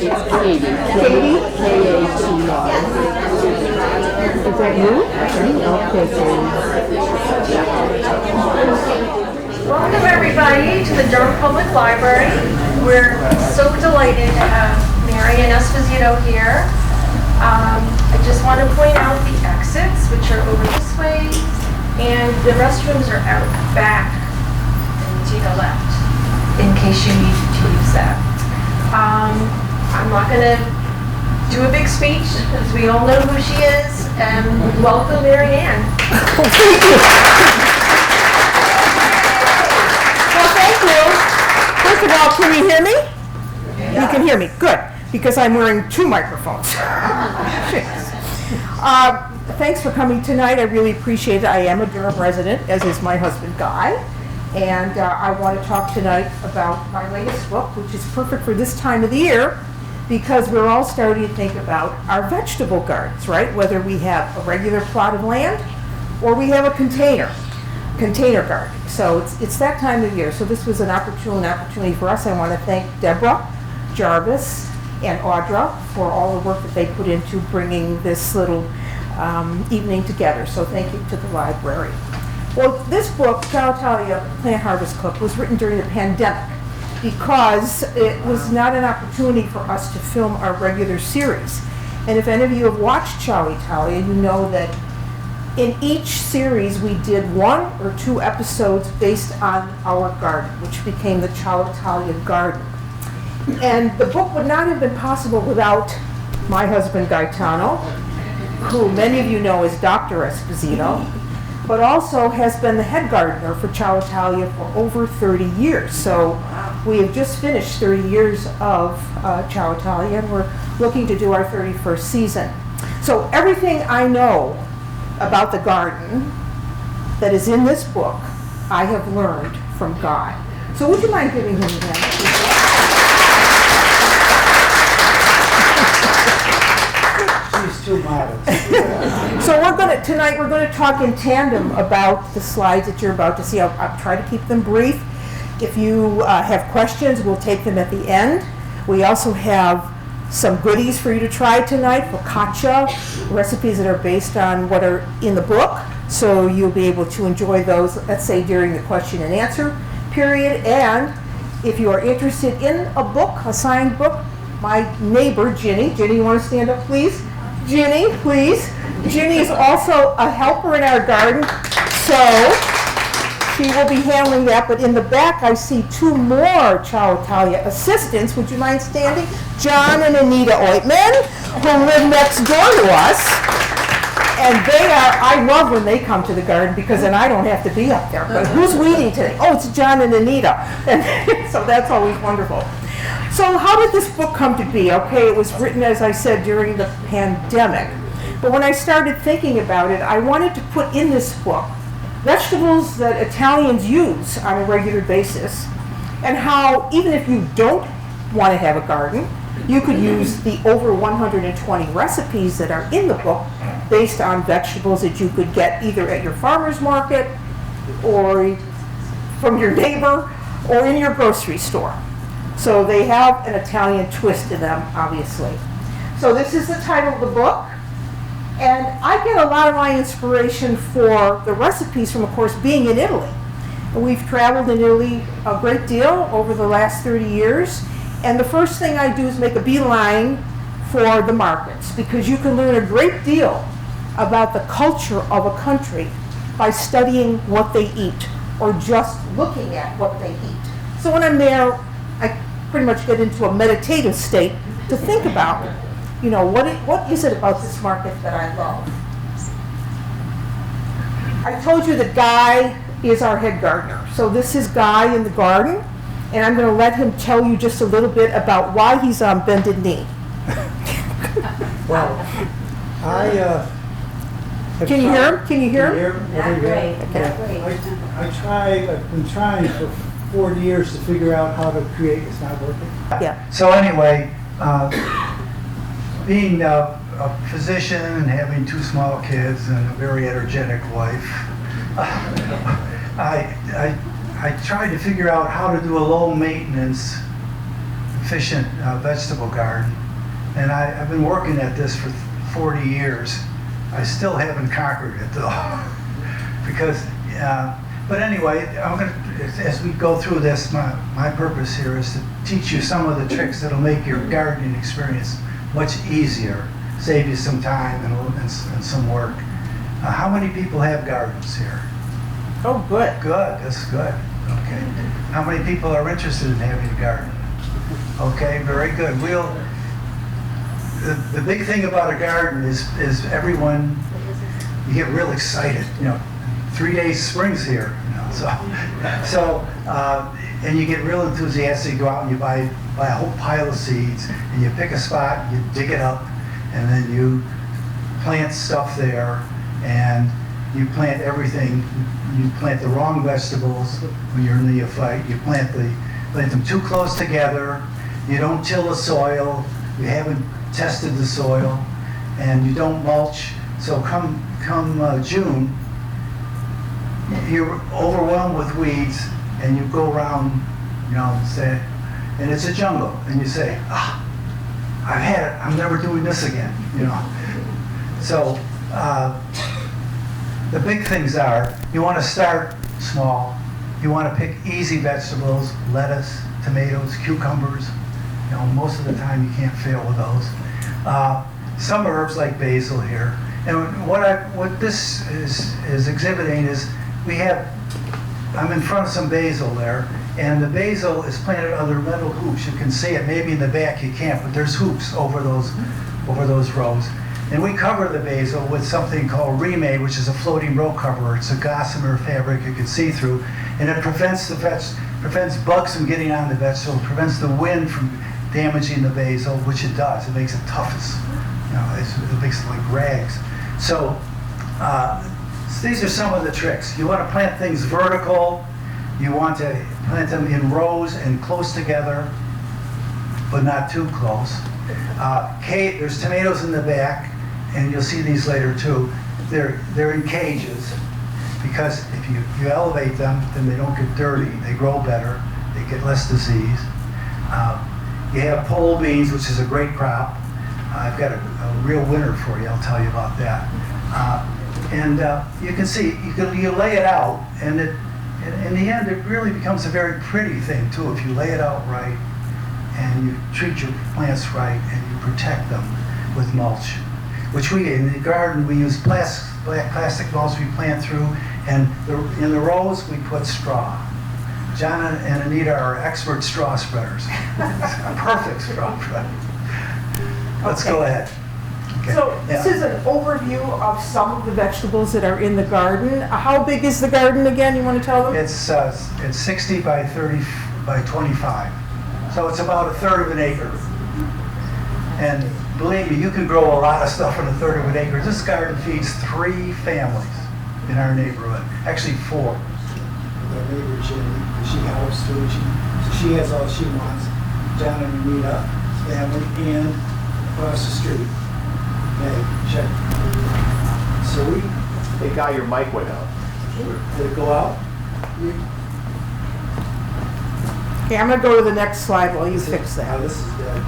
It's Katie. Katie? K-A-T-Y. Is that you? Okay, Katie. Welcome everybody to the Durham Public Library. We're so delighted to have Ann Esposito here. I just want to point out the exits, which are over this way, and the restrooms are out back and to the left, in case you need to use that. I'm not going to do a big speech, because we all know who she is, and welcome Ann. Well, thank you. First of all, can you hear me? You can hear me. Good, because I'm wearing two microphones. Thanks for coming tonight. I really appreciate it. I am a Durham resident, as is my husband, Guy. And I want to talk tonight about my latest book, which is perfect for this time of the year, because we're all starting to think about our vegetable gardens, right? Whether we have a regular plot of land or we have a container garden. So it's that time of year. So this was an opportunity for us. I want to thank Deborah, Jarvis, and Audra for all the work that they put into bringing this little evening together. So thank you to the library. Well, this book, Ciao Italia, Plant Harvest Cook, was written during the pandemic because it was not an opportunity for us to film our regular series. And if any of you have watched Ciao Italia, you know that in each series we did 1 or 2 episodes based on our garden, which became the Ciao Italia garden. And the book would not have been possible without my husband Gaetano, who many of you know as Dr. Esposito, but also has been the head gardener for Ciao Italia for over 30 years. So we have just finished 30 years of Ciao Italia, and we're looking to do our 31st season. So everything I know about the garden that is in this book, I have learned from Guy. So would you mind giving him a hand? She's too modest. So tonight we're going to talk in tandem about the slides that you're about to see. I'll try to keep them brief. If you have questions, we'll take them at the end. We also have some goodies for you to try tonight, focaccia, recipes that are based on what are in the book. So you'll be able to enjoy those, let's say, during the question and answer period. And if you are interested in a book, a signed book, my neighbor, Ginny, you want to stand up, please? Ginny, please. Ginny is also a helper in our garden, so she will be handling that. But in the back, I see 2 more Ciao Italia assistants. Would you mind standing? John and Anita Oitman, who live next door to us. And I love when they come to the garden because then I don't have to be up there. But who's weeding today? Oh, it's John and Anita. And so that's always wonderful. So how did this book come to be? Okay, it was written, as I said, during the pandemic. But when I started thinking about it, I wanted to put in this book vegetables that Italians use on a regular basis, and how even if you don't want to have a garden, you could use the over 120 recipes that are in the book based on vegetables that you could get either at your farmer's market or from your neighbor or in your grocery store. So they have an Italian twist to them, obviously. So this is the title of the book. And I get a lot of my inspiration for the recipes from, of course, being in Italy. And we've traveled in Italy a great deal over the last 30 years. And the first thing I do is make a beeline for the markets, because you can learn a great deal about the culture of a country by studying what they eat or just looking at what they eat. So when I'm there, I pretty much get into a meditative state to think about, what is it about this market that I love? I told you that Guy is our head gardener. So this is Guy in the garden, and I'm going to let him tell you just a little bit about why he's on bended knee. Well, Can you hear him? Can you hear him? Not great. I've been trying for 40 years to figure out how to create. It's not working. Yeah. So anyway, being a physician and having 2 small kids and a very energetic wife, I tried to figure out how to do a low maintenance efficient vegetable garden. And I've been working at this for 40 years. I still haven't conquered it though. Because, but anyway, as we go through this, my purpose here is to teach you some of the tricks that'll make your gardening experience much easier, save you some time and some work. How many people have gardens here? Oh, good. Good, that's good. Okay. How many people are interested in having a garden? Okay, very good. The big thing about a garden is everyone, you get real excited. 3 days spring's here. And you get real enthusiastic. You go out and you buy a whole pile of seeds, and you pick a spot, you dig it up, and then you plant stuff there, and you plant everything. You plant the wrong vegetables when you're a neophyte. You plant them too close together. You don't till the soil. You haven't tested the soil, and you don't mulch. So come June, you're overwhelmed with weeds, and you go around, and it's a jungle, and you say, I've had it. I'm never doing this again. So the big things are, you want to start small. You want to pick easy vegetables, lettuce, tomatoes, cucumbers. Most of the time you can't fail with those. Some herbs like basil here. And what this is exhibiting is I'm in front of some basil there, and the basil is planted under metal hoops. You can see it, maybe in the back you can't, but there's hoops over those rows. And we cover the basil with something called remade, which is a floating row cover. It's a gossamer fabric you can see through, and it prevents bugs from getting on the vegetable, prevents the wind from damaging the basil, which it does. It makes it tough. It makes it like rags. So these are some of the tricks. You want to plant things vertical. You want to plant them in rows and close together, but not too close. There's tomatoes in the back, and you'll see these later too. They're in cages, because if you elevate them, then they don't get dirty. They grow better. They get less disease. You have pole beans, which is a great crop. I've got a real winner for you. I'll tell you about that. And you can see, you lay it out, and in the end, it really becomes a very pretty thing too if you lay it out right, and you treat your plants right, and you protect them with mulch. Which in the garden, we use black plastic mulch we plant through, and in the rows, we put straw. John and Anita are expert straw spreaders. Perfect straw spreader. Let's go ahead. Okay. So this is an overview of some of the vegetables that are in the garden. How big is the garden again? You want to tell them? It's 60 by 30 by 25. So it's about a third of an acre. And believe me, you can grow a lot of stuff in a third of an acre. This garden feeds 3 families in our neighborhood. Actually 4. Our neighbor Jenny, she helps too. She has all she wants. John and Anita, family, and across the street. Hey, check. So Hey, Guy, your mic went out. Did it go out? Okay, I'm going to go to the next slide while you fix Oh, that. this is dead.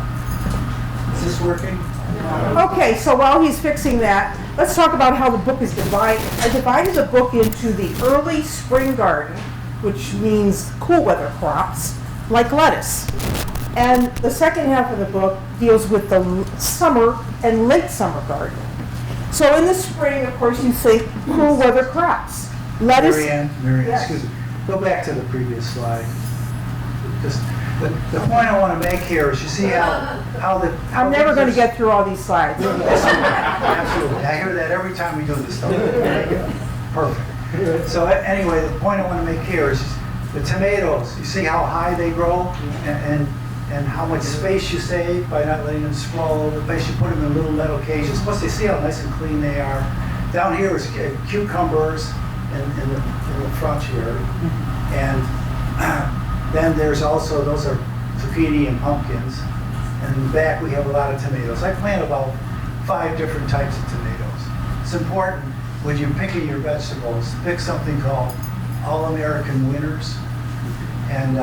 Is this working? Okay, so while he's fixing that, let's talk about how the book is divided. I divided the book into the early spring garden, which means cool weather crops, like lettuce. And the second half of the book deals with the summer and late summer garden. So in the spring, of course, you say cool weather crops. Lettuce. Marianne, Yes. excuse me. Go back to the previous slide. Just the point I want to make here is, you see how I'm never going to get through all these slides. Absolutely. I hear that every time we do this stuff. Perfect. So anyway, the point I want to make here is the tomatoes. You see how high they grow, and how much space you save by not letting them sprawl over the place. You put them in little metal cages. Plus, they see how nice and clean they are. Down here is cucumbers in the front here, and then there's also, those are zucchini and pumpkins. And in the back, we have a lot of tomatoes. I plant about 5 different types of tomatoes. It's important when you're picking your vegetables to pick something called All-American Winners, and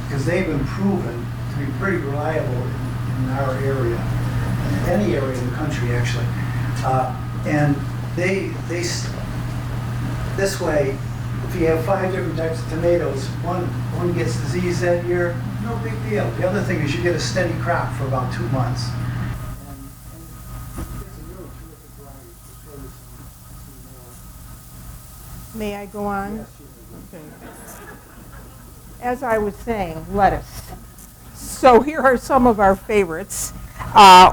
because they've been proven to be pretty reliable in our area, in any area in the country actually. And this way, if you have 5 different types of tomatoes, one gets disease that year, no big deal. The other thing is you get a steady crop for about 2 months. May I go on? As I was saying, lettuce. So here are some of our favorites.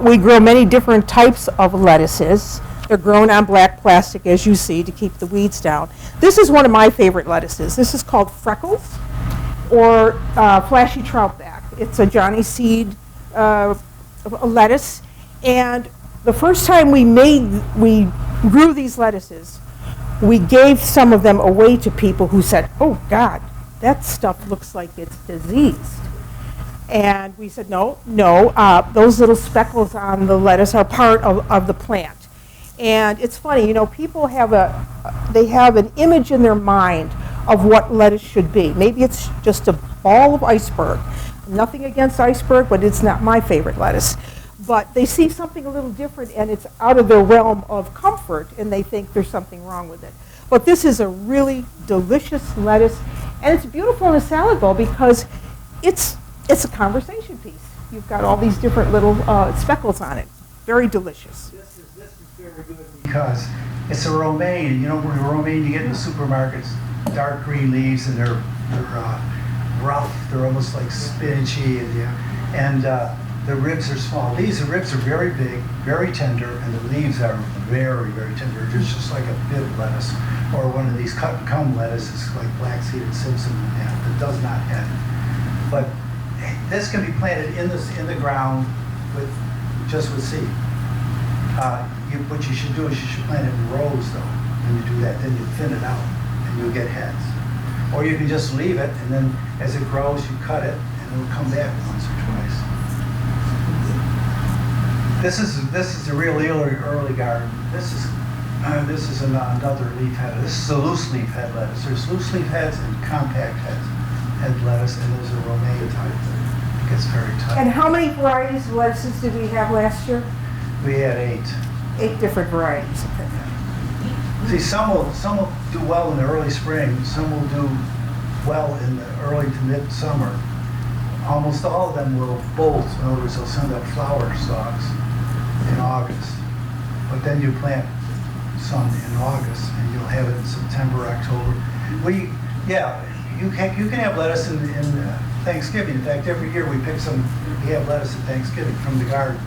We grow many different types of lettuces. They're grown on black plastic, as you see, to keep the weeds down. This is one of my favorite lettuces. This is called Freckles, or Flashy Troutback. It's a Johnny seed lettuce. And the first time we grew these lettuces, we gave some of them away to people who said, oh God, that stuff looks like it's diseased. And we said, no, those little speckles on the lettuce are part of the plant. And it's funny, you know, people have an image in their mind of what lettuce should be. Maybe it's just a ball of iceberg. Nothing against iceberg, but it's not my favorite lettuce. But they see something a little different and it's out of their realm of comfort and they think there's something wrong with it. But this is a really delicious lettuce, and it's beautiful in a salad bowl because it's a conversation piece. You've got all these different little speckles on it. Very delicious. This is very good because it's a romaine. You know, romaine you get in the supermarkets, dark green leaves, and they're rough. They're almost like spinachy, and the ribs are small. These ribs are very big, very tender, and the leaves are very, very tender. It's just like a bit of lettuce, or one of these cut and come lettuces like black-seeded Simpson that does not have. But this can be planted in the ground just with seed. What you should do is you should plant it in rows though. When you do that, then you thin it out and you'll get heads. Or you can just leave it, and then as it grows, you cut it, and it'll come back once or twice. This is a real early garden. This is another leaf head. This is a loose leaf head lettuce. There's loose leaf heads and compact head lettuce, and there's a romaine type that gets very tight. And how many varieties of lettuces did we have last year? We had 8. 8 different varieties. See, some will do well in the early spring. Some will do well in the early to mid-summer. Almost all of them will bolt. In other words, they'll send up flower stalks in August. But then you plant some in August, and you'll have it in September, October. You can have lettuce in Thanksgiving. In fact, every year we have lettuce at Thanksgiving from the garden.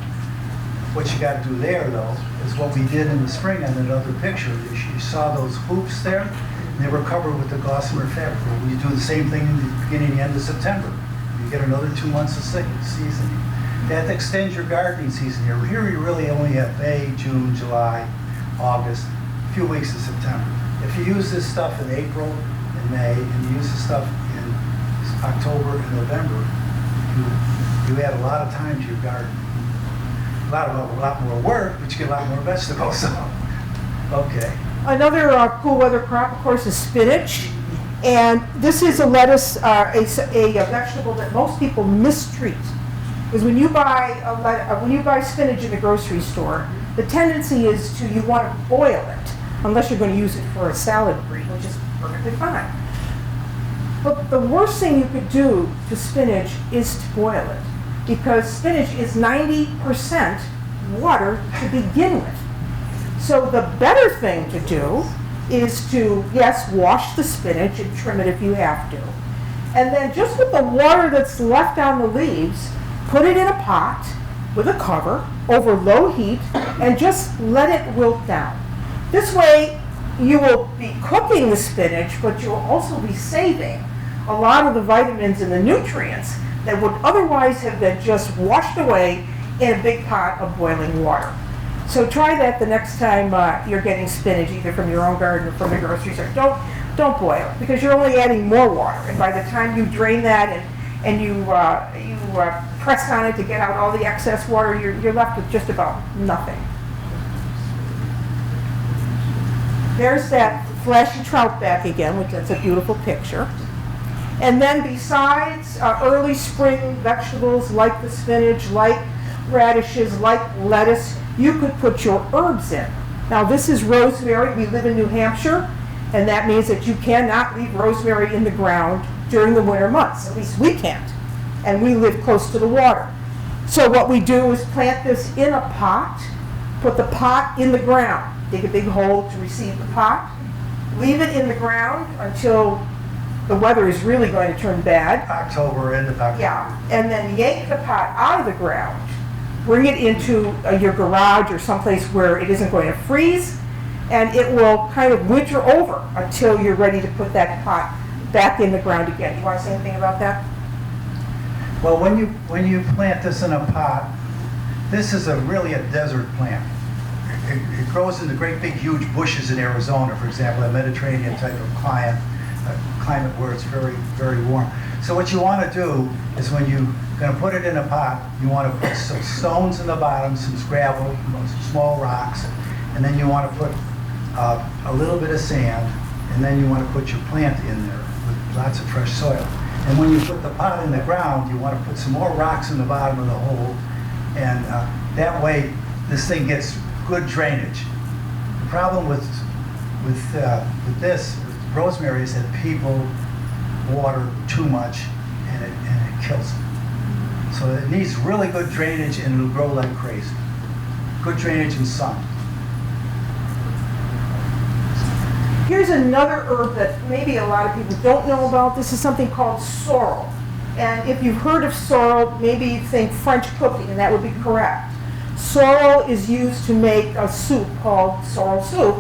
What you got to do there, though, is what we did in the spring on that other picture. You saw those hoops there, and they were covered with the gossamer fabric. We do the same thing in the beginning and end of September. You get another 2 months of seasoning. That extends your gardening season here. Here you really only have May, June, July, August, a few weeks of September. If you use this stuff in April and May, and you use this stuff in October and November, you add a lot of time to your garden. A lot more work, but you get a lot more vegetables. Okay. Another cool weather crop, of course, is spinach. And this is a lettuce, a vegetable that most people mistreat. Because when you buy spinach in the grocery store, the tendency is you want to boil it, unless you're going to use it for a salad green, which is perfectly fine. But the worst thing you could do to spinach is to boil it, because spinach is 90% water to begin with. So the better thing to do is to, yes, wash the spinach and trim it if you have to. And then just with the water that's left on the leaves, put it in a pot with a cover over low heat and just let it wilt down. This way you will be cooking the spinach, but you'll also be saving a lot of the vitamins and the nutrients that would otherwise have been just washed away in a big pot of boiling water. So try that the next time you're getting spinach, either from your own garden or from the grocery store. Don't boil it, because you're only adding more water. And by the time you drain that and you press on it to get out all the excess water, you're left with just about nothing. There's that flashy trout back again, which is a beautiful picture. And then besides early spring vegetables like the spinach, like radishes, like lettuce, you could put your herbs in. Now this is rosemary. We live in New Hampshire, and that means that you cannot leave rosemary in the ground during the winter months. At least we can't. And we live close to the water. So what we do is plant this in a pot, put the pot in the ground, dig a big hole to receive the pot, leave it in the ground until the weather is really going to turn bad. October, end of October. Yeah, and then yank the pot out of the ground, bring it into your garage or someplace where it isn't going to freeze, and it will kind of winter over until you're ready to put that pot back in the ground again. You want to say anything about that? Well, when you plant this in a pot, this is really a desert plant. It grows into great big huge bushes in Arizona, for example, a Mediterranean type of climate where it's very, very warm. So what you want to do is when you're going to put it in a pot, you want to put some stones in the bottom, some gravel, some small rocks, and then you want to put a little bit of sand, and then you want to put your plant in there with lots of fresh soil. And when you put the pot in the ground, you want to put some more rocks in the bottom of the hole, and that way this thing gets good drainage. The problem with this, with rosemary, is that people water too much and it kills it. So it needs really good drainage and it'll grow like crazy. Good drainage and sun. Here's another herb that maybe a lot of people don't know about. This is something called sorrel. And if you've heard of sorrel, maybe you think French cooking, and that would be correct. Sorrel is used to make a soup called sorrel soup.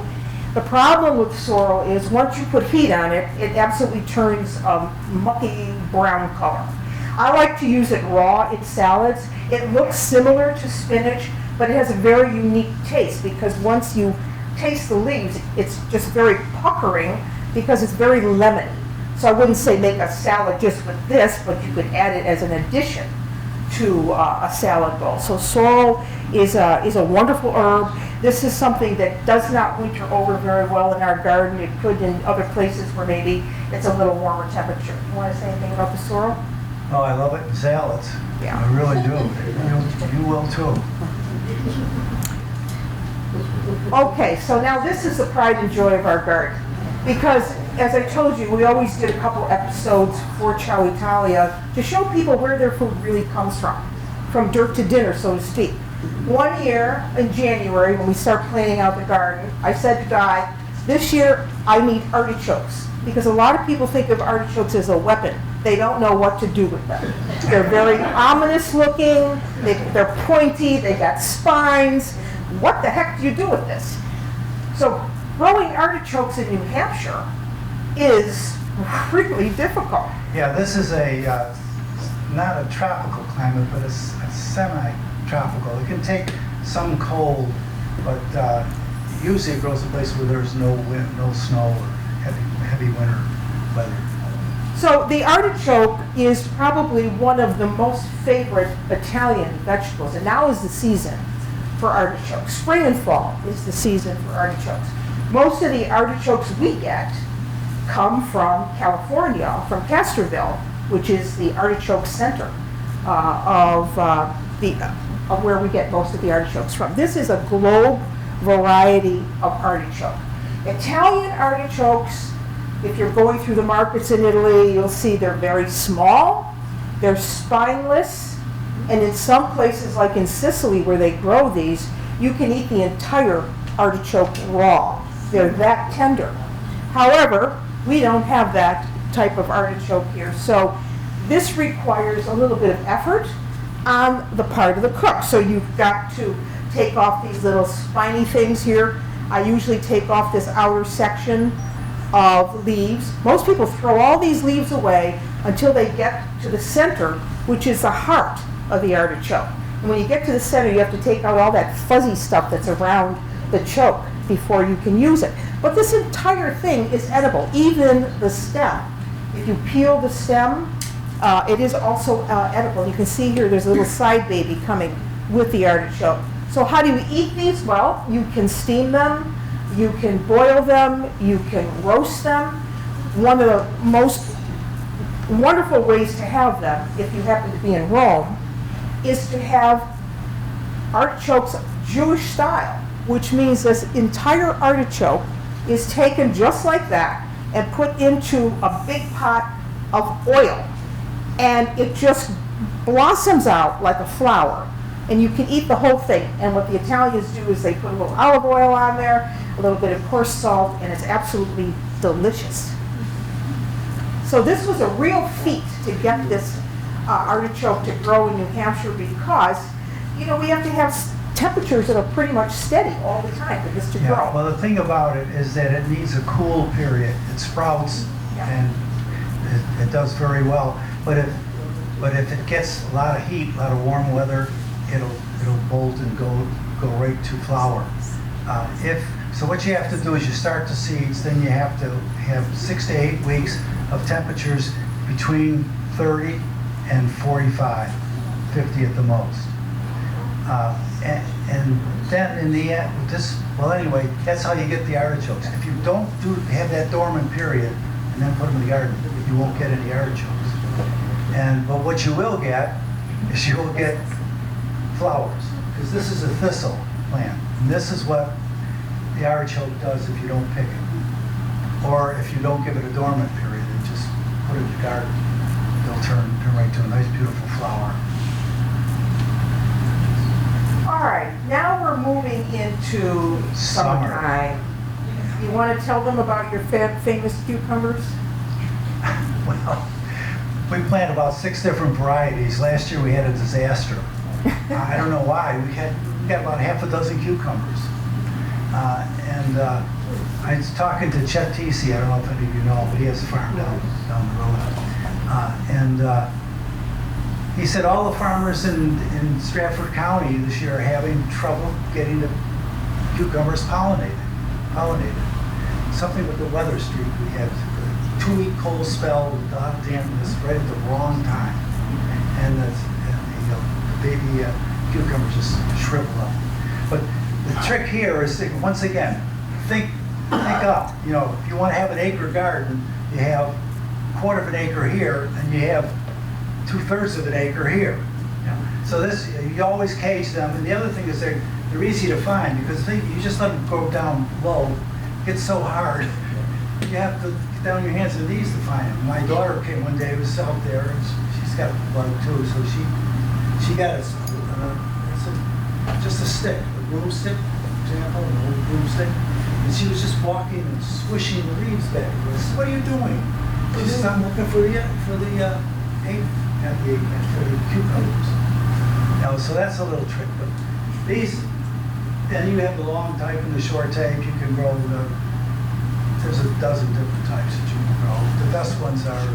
The problem with sorrel is once you put heat on it, it absolutely turns a mucky brown color. I like to use it raw in salads. It looks similar to spinach, but it has a very unique taste because once you taste the leaves, it's just very puckering because it's very lemony. So I wouldn't say make a salad just with this, but you could add it as an addition to a salad bowl. So sorrel is a wonderful herb. This is something that does not winter over very well in our garden. It could in other places where maybe it's a little warmer temperature. You want to say anything about the sorrel? Oh, I love it in salads. Yeah. I really do. You will too. Okay, so now this is the pride and joy of our garden. Because, as I told you, we always did a couple episodes for Ciao Italia to show people where their food really comes from dirt to dinner, so to speak. One year, in January, when we start planning out the garden, I said to Guy, this year I need artichokes. Because a lot of people think of artichokes as a weapon. They don't know what to do with them. They're very ominous looking, they're pointy, they got spines. What the heck do you do with this? So growing artichokes in New Hampshire is really difficult. Yeah, this is not a tropical climate, but a semi-tropical. It can take some cold, but usually it grows in places where there's no wind, no snow, or heavy winter weather. So the artichoke is probably one of the most favorite Italian vegetables, and now is the season for artichokes. Spring and fall is the season for artichokes. Most of the artichokes we get come from California, from Castroville, which is the artichoke center of where we get most of the artichokes from. This is a globe variety of artichoke. Italian artichokes, if you're going through the markets in Italy, you'll see they're very small, they're spineless, and in some places, like in Sicily where they grow these, you can eat the entire artichoke raw. They're that tender. However, we don't have that type of artichoke here, so this requires a little bit of effort on the part of the cook. So you've got to take off these little spiny things here. I usually take off this outer section of leaves. Most people throw all these leaves away until they get to the center, which is the heart of the artichoke. And when you get to the center, you have to take out all that fuzzy stuff that's around the choke before you can use it. But this entire thing is edible, even the stem. If you peel the stem, it is also edible. You can see here there's a little side baby coming with the artichoke. So how do you eat these? Well, you can steam them, you can boil them, you can roast them. One of the most wonderful ways to have them, if you happen to be in Rome, is to have artichokes Jewish style, which means this entire artichoke is taken just like that and put into a big pot of oil, and it just blossoms out like a flower, and you can eat the whole thing. And what the Italians do is they put a little olive oil on there, a little bit of coarse salt, and it's absolutely delicious. So this was a real feat to get this artichoke to grow in New Hampshire, because, you know, we have to have temperatures that are pretty much steady all the time for this to Yeah, grow. well, the thing about it is that it needs a cool period. It sprouts and it does very well. But if it gets a lot of heat, a lot of warm weather, it'll bolt and go right to flower. So what you have to do is you start the seeds, then you have to have 6 to 8 weeks of temperatures between 30 and 45, 50 at the most. And then in the end, anyway, that's how you get the artichokes. If you don't have that dormant period and then put them in the garden, you won't get any artichokes. But what you will get is you will get flowers, because this is a thistle plant. And this is what the artichoke does if you don't pick it, or if you don't give it a dormant period and just put it in the garden. They'll turn right to a nice, beautiful flower. All right, now we're moving into Summer. summertime. You want to tell them about your famous cucumbers? Well, we planted about 6 different varieties. Last year we had a disaster. I don't know why. We got about half a dozen cucumbers. I was talking to Chet Tisi, I don't know if any of you know, but he has a farm down the road. He said all the farmers in Stratford County this year are having trouble getting the cucumbers pollinated. Something with the weather streak. We had a 2-week cold spell with a lot of dampness right at the wrong time. And the baby cucumbers just shriveled up. But the trick here is, once again, think up. You know, if you want to have an acre garden, you have a quarter of an acre here, and you have 2/3 of an acre here. So this, you always cage them. And the other thing is they're easy to find, because you just let them go down low. It's so hard. You have to get down on your hands and knees to find them. My daughter came one day, was out there, and she's got one too, so she got just a stick, a broomstick, for example, an old broomstick, and she was just walking and swishing the leaves back. I said, "What are you doing?" She said, "I'm looking for the cucumbers." So that's a little trick. But these, then you have the long type and the short type. You can grow there's a dozen different types that you can grow. The best ones are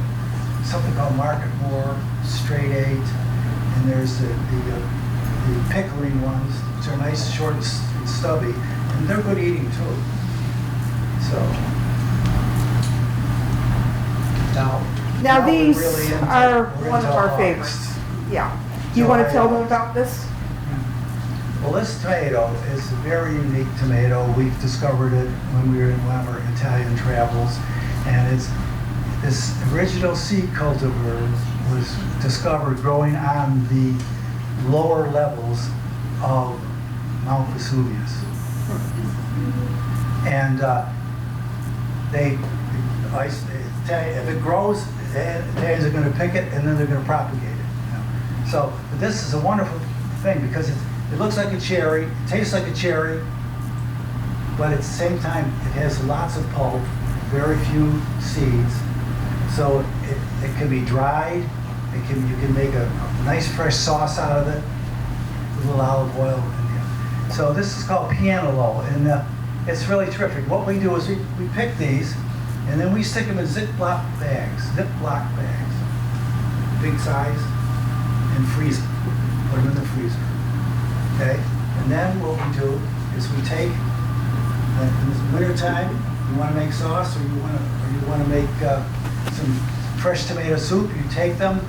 something called Market Moor, Straight 8, and there's the pickling ones, which are nice, short, and stubby, and they're good eating too. So Now we're these really are we're one of into our August. favorites. Yeah. Do you want to tell them about this? Well, this tomato is a very unique tomato. We've discovered it when we were in one of our Italian travels, and it's this original seed cultivar was discovered growing on the lower levels of Mount Vesuvius. And if it grows, the Italians are going to pick it, and then they're going to propagate it. So, but this is a wonderful thing, because it looks like a cherry, it tastes like a cherry, but at the same time, it has lots of pulp, very few seeds. So it can be dried. You can make a nice fresh sauce out of it, with a little olive oil. So this is called pianolole, and it's really terrific. What we do is we pick these, and then we stick them in Ziploc bags, big size, and freeze them. Put them in the freezer. Okay, and then what we do is we take, in the winter time, you want to make sauce, or you want to make some fresh tomato soup. You take them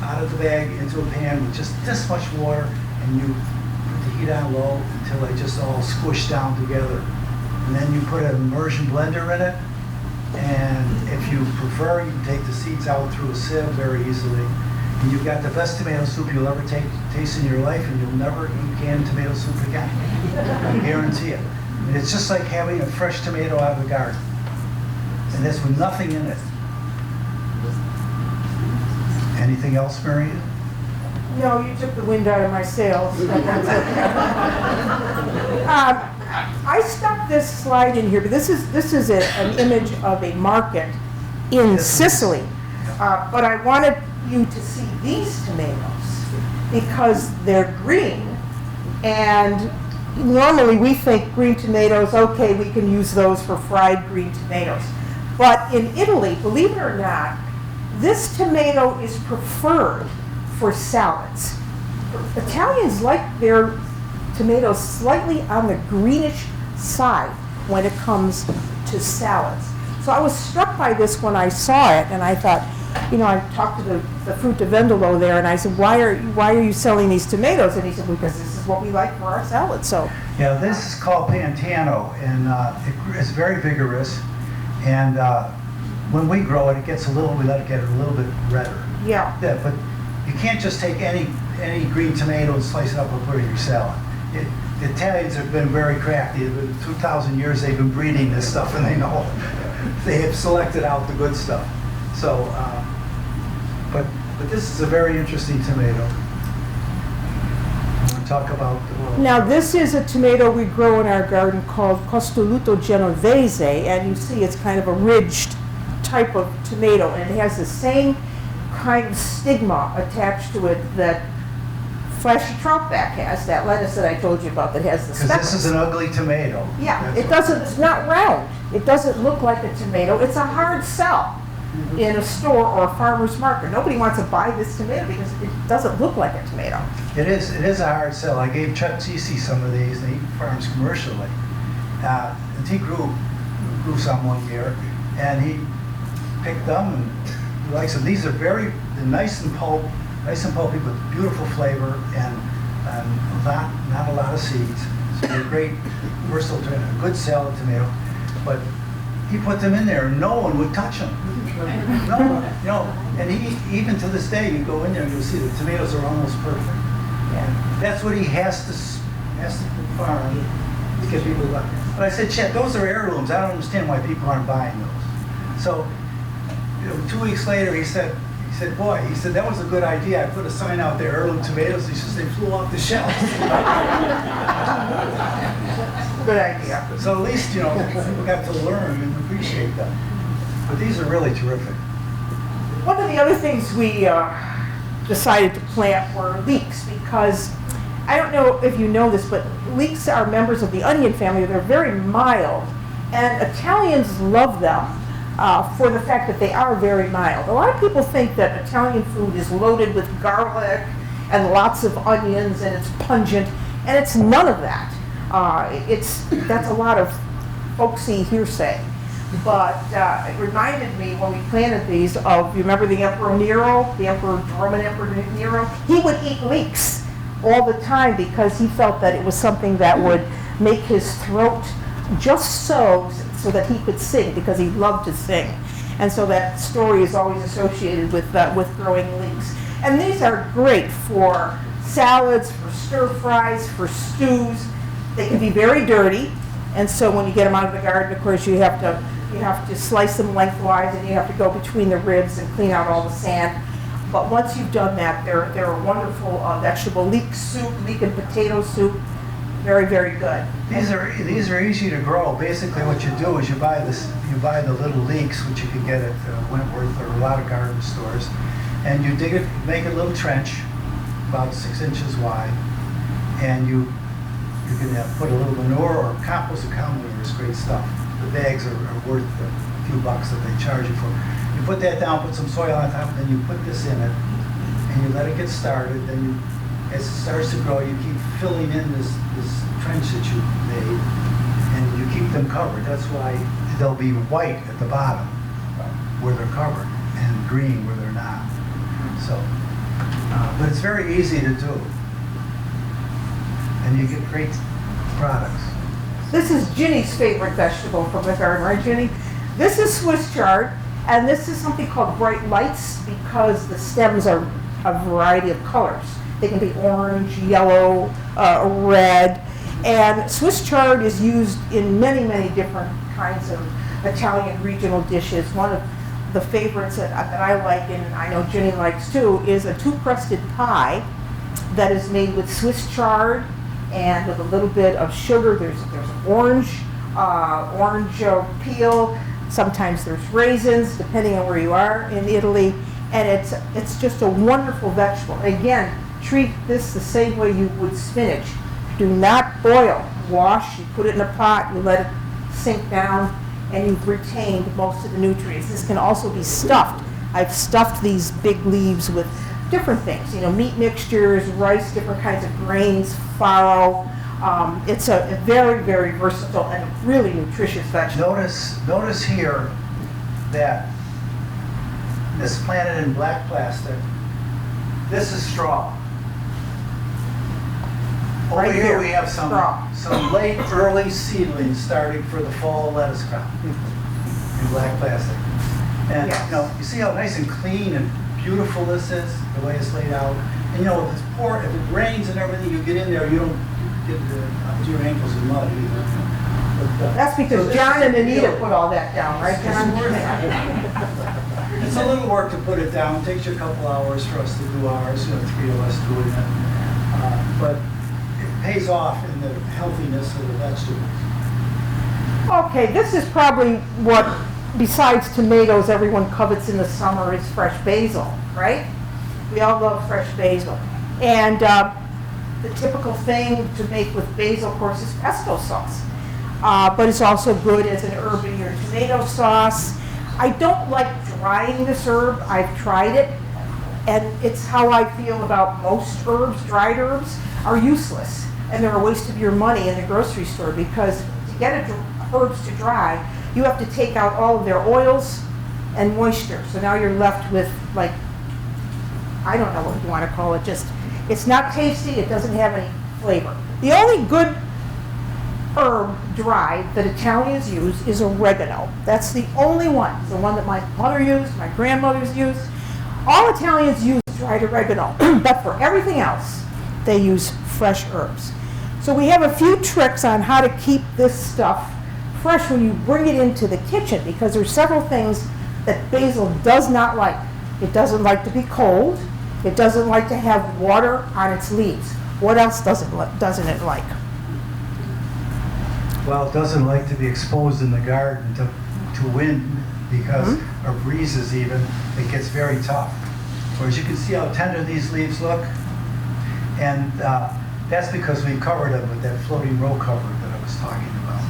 out of the bag into a pan with just this much water, and you put the heat on low until they just all squish down together. And then you put an immersion blender in it, And if you prefer, you can take the seeds out through a sieve very easily. And you've got the best tomato soup you'll ever taste in your life, and you'll never eat canned tomato soup again. I guarantee it. And it's just like having a fresh tomato out of the garden. And that's with nothing in it. Anything else, Marion? No, you took the wind out of my sails. I stuck this slide in here, but this is an image of a market in Sicily. But I wanted you to see these tomatoes because they're green, and normally we think green tomatoes, okay, we can use those for fried green tomatoes. But in Italy, believe it or not, this tomato is preferred for salads. Italians like their tomatoes slightly on the greenish side when it comes to salads. So I was struck by this when I saw it, and I thought, you know, I talked to the fruttivendolo there, and I said, why are you selling these tomatoes? And he said, because this is what we like for our salad. So yeah, this is called Pantano, and it's very vigorous. And when we grow it, we let it get a little bit redder. yeah. Yeah, but you can't just take any green tomato and slice it up and put it in your salad. The Italians have been very crafty. 2,000 years they've been breeding this stuff, and they know they have selected out the good stuff. So, but this is a very interesting tomato. I want to talk about Now this is a tomato we grow in our garden called Costoluto Genovese, and you see it's kind of a ridged type of tomato, and it has the same kind of stigma attached to it that Flashy Troutback has, that lettuce that I told you about that has the because speckles. this is an ugly tomato. Yeah, That's it all. doesn't, it's not round. It doesn't look like a tomato. It's a hard sell in a store or a farmer's market. Nobody wants to buy this tomato because it doesn't look like a tomato. It is a hard sell. I gave Chuck Cece some of these, and he farms commercially. And he grew some one year, and he picked them and he likes them. These are they're nice and pulpy with beautiful flavor and not a lot of seeds. So they're great, versatile tomato, good salad tomato. But he put them in there, and no one would touch them. No one, you know. And even to this day, you go in there and you'll see the tomatoes are almost perfect. And that's what he has to farm to get people to buy. But I said, Chet, those are heirlooms. I don't understand why people aren't buying those. So, 2 weeks later, he said, boy, that was a good idea. I put a sign out there, heirloom tomatoes. He says, they flew off the shelf. Good idea. So at least, we got to learn and appreciate them. But these are really terrific. One of the other things we decided to plant were leeks, because I don't know if you know this, but leeks are members of the onion family. They're very mild, and Italians love them for the fact that they are very mild. A lot of people think that Italian food is loaded with garlic and lots of onions and it's pungent, and it's none of that. That's a lot of folksy hearsay. But it reminded me when we planted these of, you remember the Emperor Nero, the Roman Emperor Nero? He would eat leeks all the time because he felt that it was something that would make his throat just so that he could sing, because he loved to sing. And so that story is always associated with growing leeks. And these are great for salads, for stir fries, for stews. They can be very dirty, and so when you get them out of the garden, of course, you have to slice them lengthwise, and you have to go between the ribs and clean out all the sand. But once you've done that, they're a wonderful vegetable. Leek soup, leek and potato soup, very, very good. These are easy to grow. Basically, what you do is you buy the little leeks, which you can get at Wentworth or a lot of garden stores, and you dig it, make a little trench about 6 inches wide, and you can put a little manure or compost. Cow manure is great stuff. The bags are worth a few bucks that they charge you for. You put that down, put some soil on top, and then you put this in it, and you let it get started. Then as it starts to grow, you keep filling in this trench that you made, and you keep them covered. That's why they'll be white at the bottom where they're covered, and green where they're not. So, but it's very easy to do, and you get great products. This is Ginny's favorite vegetable from the garden, right, Ginny? This is Swiss chard, and this is something called bright lights because the stems are a variety of colors. They can be orange, yellow, red, and Swiss chard is used in many, many different kinds of Italian regional dishes. One of the favorites that I like, and I know Ginny likes too, is a two-crusted pie that is made with Swiss chard and with a little bit of sugar. There's orange peel. Sometimes there's raisins, depending on where you are in Italy, and it's just a wonderful vegetable. Again, treat this the same way you would spinach. Do not boil. Wash. You put it in a pot. You let it sink down, and you've retained most of the nutrients. This can also be stuffed. I've stuffed these big leaves with different things. Meat mixtures, rice, different kinds of grains, farro. It's a very, very versatile and really nutritious vegetable. Notice here that this planted in black plastic, this is straw. Over Right here here, we have straw. some late early seedlings starting for the fall lettuce crop in black plastic. And Yes. you see how nice and clean and beautiful this is, the way it's laid out. And if it rains and everything, you get in there, you don't get up to your ankles in mud either. But, That's because so this John is and Anita real. put all that down, right, John? It's a little work to put it down. It takes you a couple hours for us to do ours, 3 of us doing it. But it pays off in the healthiness of the vegetables. Okay, this is probably what, besides tomatoes, everyone covets in the summer is fresh basil, right? We all love fresh basil. And the typical thing to make with basil, of course, is pesto sauce. But it's also good as an herb in your tomato sauce. I don't like drying this herb. I've tried it, and it's how I feel about most herbs. Dried herbs are useless, and they're a waste of your money in the grocery store because to get herbs to dry, you have to take out all of their oils and moisture. So now you're left with, like, I don't know what you want to call it, just, it's not tasty, it doesn't have any flavor. The only good herb dried that Italians use is oregano. That's the only one. It's the one that my mother used, my grandmother's used. All Italians use dried oregano, but for everything else, they use fresh herbs. So we have a few tricks on how to keep this stuff fresh when you bring it into the kitchen, because there's several things that basil does not like. It doesn't like to be cold. It doesn't like to have water on its leaves. What else doesn't it like? Well, it doesn't like to be exposed in the garden to wind because of breezes even. It gets very tough. Whereas you can see how tender these leaves look. And that's because we covered them with that floating row cover that I was talking about.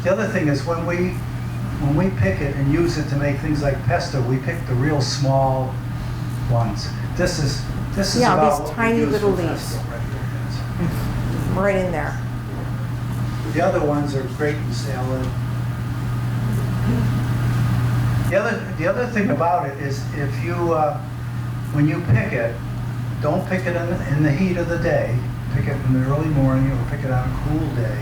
The other thing is when we pick it and use it to make things like pesto, we pick the real small ones. This is Yeah, about these what we tiny use little for leaves. pesto right here. Right in there. The other ones are great in salad. The other thing about it is if you when you pick it, don't pick it in the heat of the day. Pick it in the early morning or pick it on a cool day,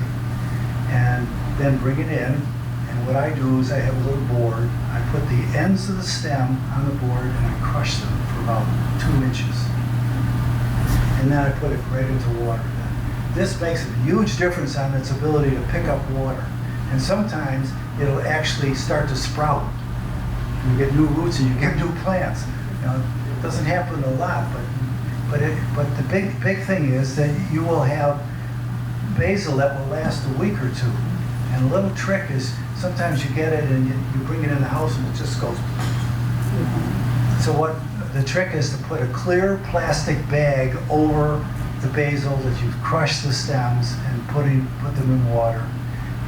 and then bring it in. And what I do is I have a little board. I put the ends of the stem on the board and I crush them for about 2 inches. And then I put it right into water. This makes a huge difference on its ability to pick up water. And sometimes it'll actually start to sprout. You get new roots and you get new plants. It doesn't happen a lot, but the big thing is that you will have basil that will last a week or two. And a little trick is sometimes you get it and you bring it in the house and it just goes. So what the trick is to put a clear plastic bag over the basil that you've crushed the stems and put them in water.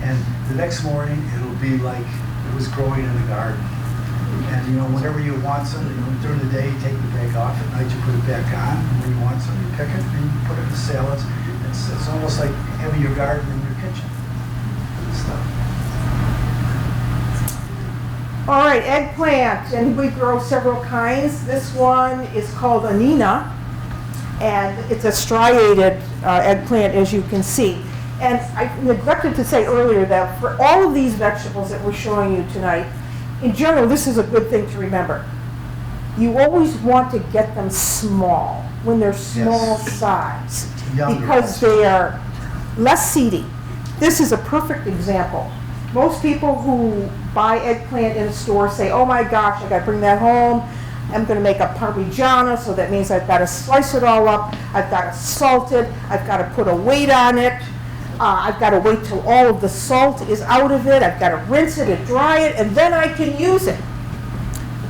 And the next morning it'll be like it was growing in the garden. And whenever you want some, during the day you take the bag off, at night you put it back on, and when you want some you pick it and you put it in the salads. It's almost like having your garden in your kitchen. Stuff. All right, eggplant, and we grow several kinds. This one is called Anina, and it's a striated eggplant, as you can see. And I neglected to say earlier that for all of these vegetables that we're showing you tonight, in general, this is a good thing to remember. You always want to get them small, when they're small size, Younger because they are less seedy. This is a perfect example. Most people who buy eggplant in a store say, oh my gosh, I gotta bring that home. I'm gonna make a Parmigiana, so that means I've gotta slice it all up. I've gotta salt it. I've gotta put a weight on it. I've gotta wait till all of the salt is out of it. I've gotta rinse it and dry it, and then I can use it.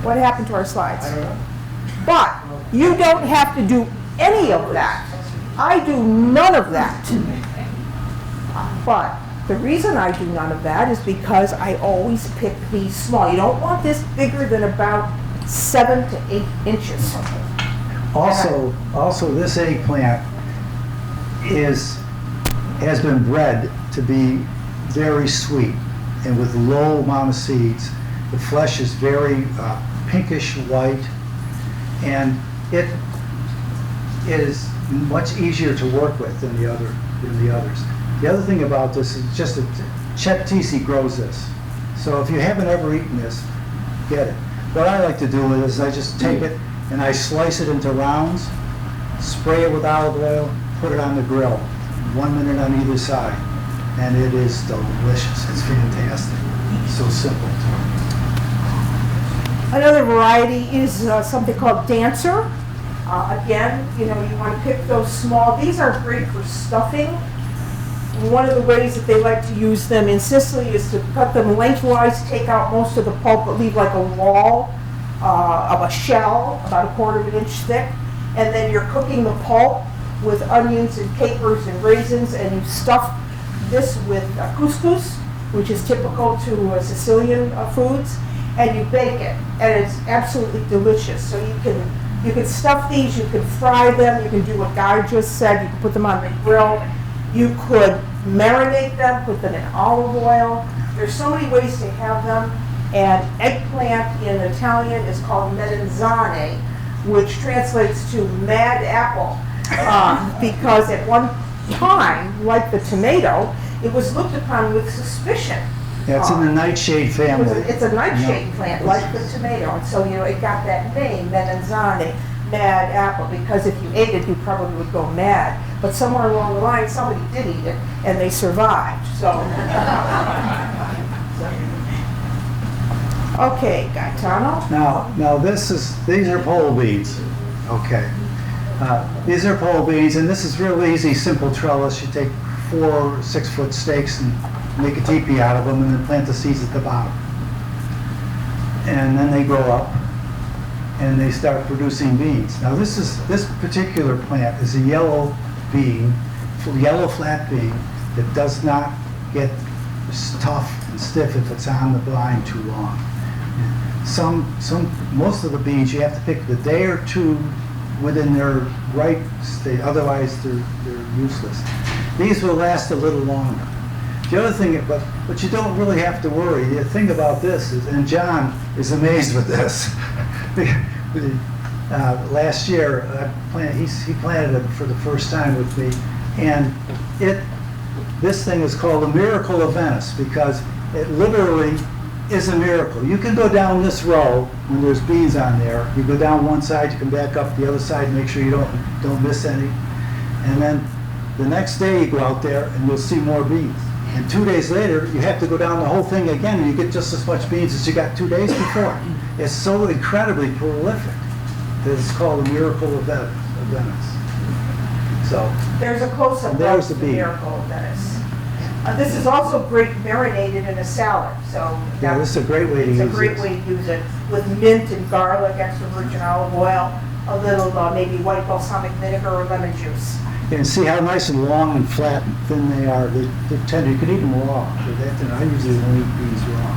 What happened to our slides? I don't know. But you don't have to do any of that. I do none of that. But the reason I do none of that is because I always pick these small. You don't want this bigger than about 7 to 8 inches. Also, this eggplant has been bred to be very sweet and with low amount of seeds. The flesh is very pinkish white, and it is much easier to work with than the others. The other thing about this is just that Chet Tisi grows this. So if you haven't ever eaten this, get it. What I like to do is I just take it and I slice it into rounds, spray it with olive oil, put it on the grill, 1 minute on either side, and it is delicious. It's fantastic. It's so simple. Another variety is something called Dancer. Again, you want to pick those small. These are great for stuffing. One of the ways that they like to use them in Sicily is to cut them lengthwise, take out most of the pulp, but leave like a wall of a shell, about 1/4 of an inch thick. And then you're cooking the pulp with onions and capers and raisins, and you stuff this with couscous, which is typical to Sicilian foods, and you bake it, and it's absolutely delicious. So you can stuff these, you can fry them, you can do what Guy just said, you can put them on the grill, you could marinate them, put them in olive oil. There's so many ways to have them, and eggplant in Italian is called melanzane, which translates to mad apple, because at one time, like the tomato, it was looked upon with suspicion. Yeah, it's in the nightshade family. It's a nightshade plant, like the tomato, and so it got that name, melanzane, mad apple, because if you ate it, you probably would go mad. But somewhere along the line, somebody did eat it, and they survived. So, okay, Gaetano. Now these are pole beans. Okay, these are pole beans, and this is real easy, simple trellis. You take 4 or 6 foot stakes and make a teepee out of them, and then plant the seeds at the bottom. And then they grow up, and they start producing beans. Now this particular plant is a yellow bean, yellow flat bean that does not get tough and stiff if it's on the vine too long. Most of the beans you have to pick the day or two within their ripe state, otherwise they're useless. These will last a little longer. The other thing, but you don't really have to worry. The thing about this is, and John is amazed with this. Last year, he planted it for the first time with me, and this thing is called a miracle of Venice because it literally is a miracle. You can go down this row when there's beans on there. You go down one side, you can back up the other side, make sure you don't miss any, and then the next day you go out there and you'll see more beans. And 2 days later, you have to go down the whole thing again, and you get just as much beans as you got 2 days before. It's so incredibly prolific that it's called the miracle of Venice. So there's a close-up there's of the the bean. miracle of Venice. This is also great marinated in a salad. So Yeah, this is a great way to use it. It's a great way to use it with mint and garlic, extra virgin olive oil, a little maybe white balsamic vinegar or lemon juice. And see how nice and long and flat and thin they are. They're tender. You can eat them raw. I usually don't eat beans raw.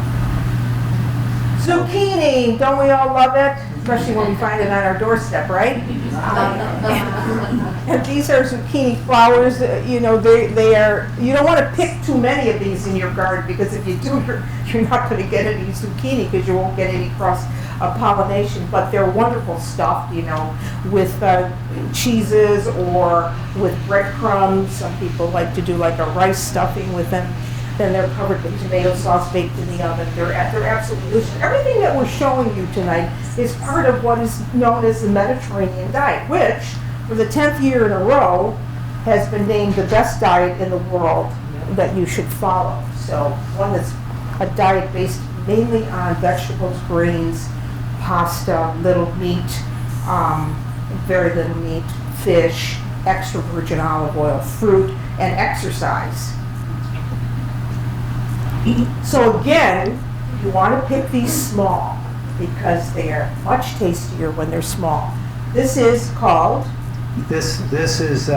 Zucchini, don't we all love it? Especially when we find it on our doorstep, right? And these are zucchini flowers. They are. You don't want to pick too many of these in your garden because if you do, you're not going to get any zucchini because you won't get any pollination, but they're wonderful stuffed, you know, with cheeses or with breadcrumbs. Some people like to do like a rice stuffing with them. Then they're covered with tomato sauce baked in the oven. They're absolutely delicious. Everything that we're showing you tonight is part of what is known as the Mediterranean diet, which, for the 10th year in a row, has been named the best diet in the world that you should follow. So one that's a diet based mainly on vegetables, grains, pasta, little meat, very little meat, fish, extra virgin olive oil, fruit, and exercise. So again, you want to pick these small because they are much tastier when they're small. This is called This is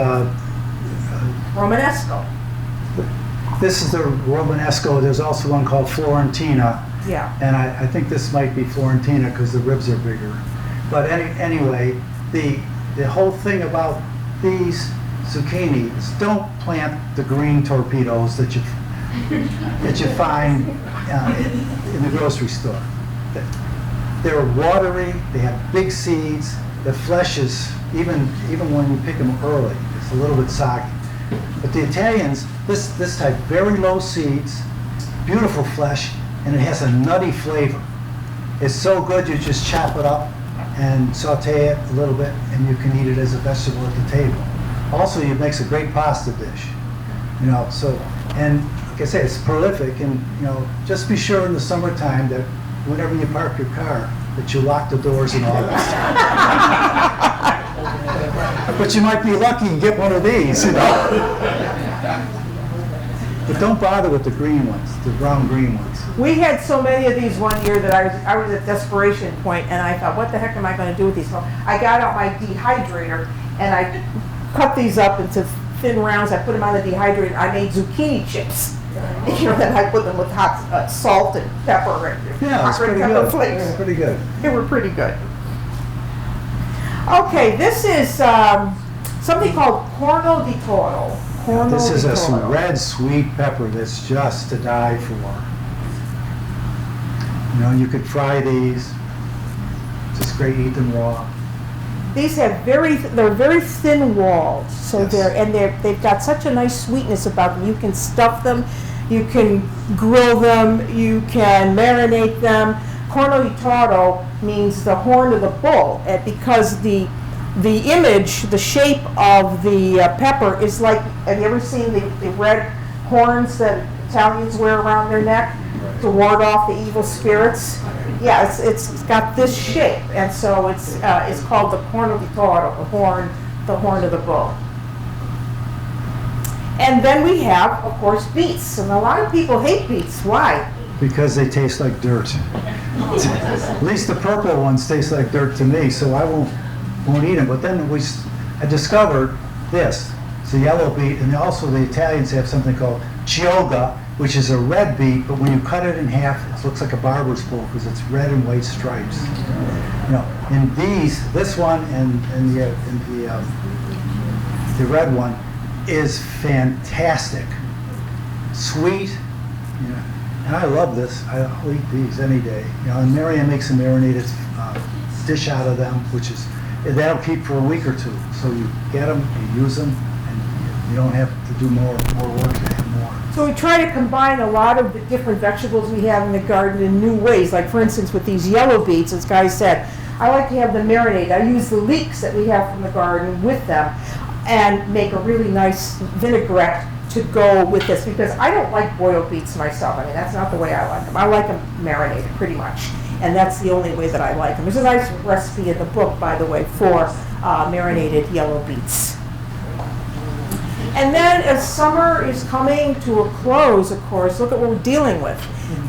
Romanesco. this is the Romanesco. There's also one called Florentina, Yeah. and I think this might be Florentina because the ribs are bigger. But anyway, the whole thing about these zucchini is don't plant the green torpedoes that you find in the grocery store. They're watery. They have big seeds. The flesh is even when you pick them early, it's a little bit soggy. But the Italians, this type, very low seeds, beautiful flesh, and it has a nutty flavor. It's so good you just chop it up and saute it a little bit, and you can eat it as a vegetable at the table. Also, it makes a great pasta dish. You know, so, and like I say, it's prolific, and you know, just be sure in the summertime that whenever you park your car, that you lock the doors in August. But you might be lucky and get one of these, you know. But don't bother with the green ones, the brown green ones. We had so many of these one year that I was at desperation point, and I thought, what the heck am I going to do with these? So I got out my dehydrator, and I cut these up into thin rounds. I put them on the dehydrator. I made zucchini chips. You know, then I put them with hot salt and pepper and Yeah, it's pretty pepper good. flakes. It's pretty good. They were pretty good. Okay, this is something called corno di toro. Corno This is di a toro. red sweet pepper that's just to die for. You know, you could fry these. Just great, eat them raw. These have they're very thin walled, so Yes. they've got such a nice sweetness about them. You can stuff them, you can grill them, you can marinate them. Corno di toro means the horn of the bull, because the image, the shape of the pepper is like, have you ever seen the red horns that Italians wear around their neck to ward off the evil spirits? Yeah, it's got this shape, and so it's called the corno di toro, the horn of the bull. And then we have, of course, beets, and a lot of people hate beets. Why? Because they taste like dirt. At least the purple ones taste like dirt to me, so I won't eat them. But then I discovered this. It's a yellow beet, and also the Italians have something called chioggia, which is a red beet, but when you cut it in half, it looks like a barber's pole because it's red and white stripes. You know, and this one and the red one is fantastic, sweet. You know, and I love this. I'll eat these any day. You know, and Marianne makes a marinated dish out of them, that'll keep for a week or two. So you get them, you use them, and you don't have to do more work to have more. So we try to combine a lot of the different vegetables we have in the garden in new ways. Like, for instance, with these yellow beets, as Guy said, I like to have them marinated. I use the leeks that we have from the garden with them and make a really nice vinaigrette to go with this, because I don't like boiled beets myself. I mean, that's not the way I like them. I like them marinated pretty much, and that's the only way that I like them. There's a nice recipe in the book, by the way, for marinated yellow beets. And then as summer is coming to a close, of course, look at what we're dealing with.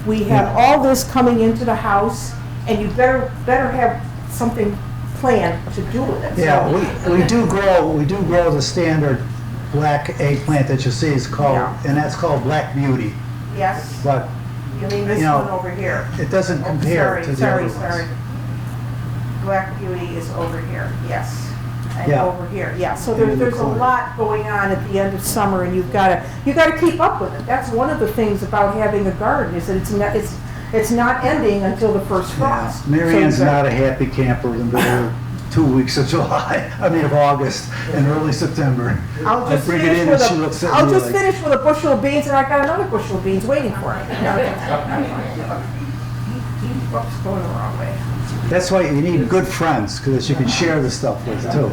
We have all this coming into the house, and you better have something planned to do with it. Yeah, we do grow the standard black eggplant that you see is called, and that's called Black Beauty. Yes. But You mean this you know, one over here? it doesn't compare to the other ones. Sorry. Black Beauty is over here, yes. And Yeah. over here, yeah. So And in the there's a corner. lot going on at the end of summer, and you've got to keep up with it. That's one of the things about having a garden, is that it's It's not ending until the first Yeah. frost. Mary So Ann's you've got- not a happy camper in the 2 weeks of July, of August and early September. I'll I just bring it finish in with and she looks a, at I'll me just like, finish with a bushel of beans, and I got another bushel of beans waiting for me. Whoops, going the wrong way. that's why you need good friends, because you can share the stuff with too.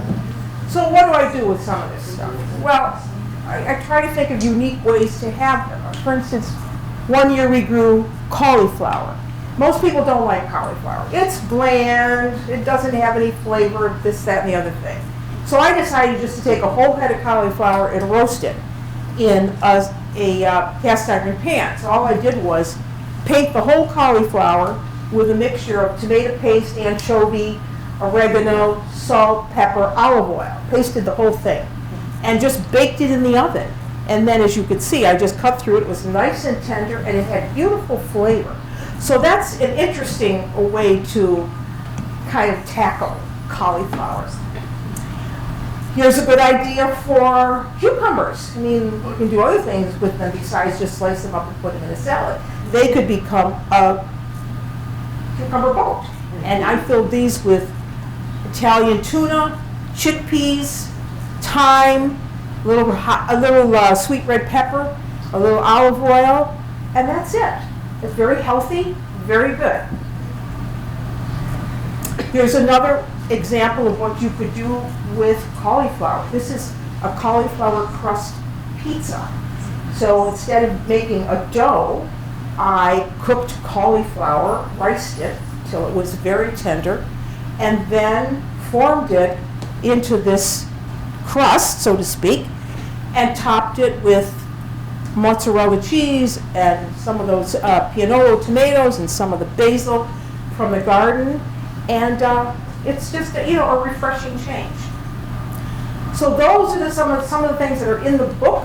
So what do I do with some of this stuff? Well, I try to think of unique ways to have them. For instance, one year we grew cauliflower. Most people don't like cauliflower. It's bland, it doesn't have any flavor, this, that, and the other thing. So I decided just to take a whole head of cauliflower and roast it in a cast iron pan. So all I did was paint the whole cauliflower with a mixture of tomato paste, anchovy, oregano, salt, pepper, olive oil. Pasted the whole thing and just baked it in the oven. And then, as you could see, I just cut through it. It was nice and tender, and it had beautiful flavor. So that's an interesting way to kind of tackle cauliflowers. Here's a good idea for cucumbers. I mean, you can do other things with them besides just slice them up and put them in a salad. They could become a cucumber boat. And I filled these with Italian tuna, chickpeas, thyme, a little sweet red pepper, a little olive oil, and that's it. It's very healthy, very good. Here's another example of what you could do with cauliflower. This is a cauliflower crust pizza. So instead of making a dough, I cooked cauliflower, riced it till it was very tender, and then formed it into this crust, so to speak, and topped it with mozzarella cheese and some of those pianola tomatoes and some of the basil from the garden, and it's just a refreshing change. So those are some of the things that are in the book.